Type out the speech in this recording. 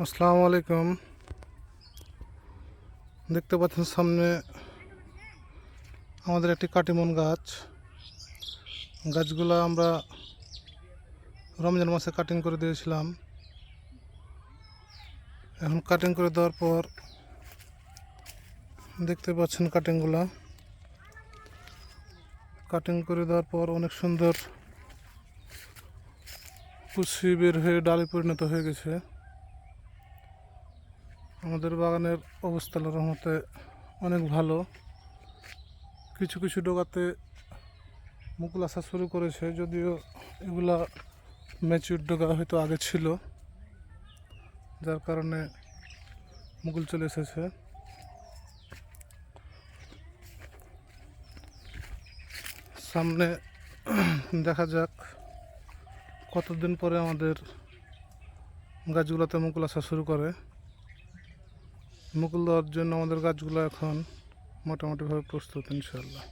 আসসালামু আলাইকুম। দেখতে পাচ্ছেন সামনে আমাদের একটি কাটিমন গাছ। গাছগুলো আমরা রমজান মাসে কাটিং করে দিয়েছিলাম। এখন কাটিং করে দেওয়ার পর দেখতে পাচ্ছেন কাটিং করে দেওয়ার পর অনেক সুন্দর কুশি বের হয়ে ডালে পরিণত হয়ে গেছে। আমাদের বাগানের অবস্থা আল্লাহর রহমতে অনেক ভালো। কিছু কিছু ডগাতে মুকুল আসা শুরু করেছে, যদিও এগুলা ম্যাচিউর ডগা হয়তো আগে ছিল, যার কারণে মুকুল চলে এসেছে। সামনে দেখা যাক কতদিন পরে আমাদের গাছগুলোতে মুকুল আসা শুরু করে। মুকুল দেওয়ার জন্য আমাদের গাছগুলো এখন মোটামুটিভাবে প্রস্তুত ইনশাআল্লাহ।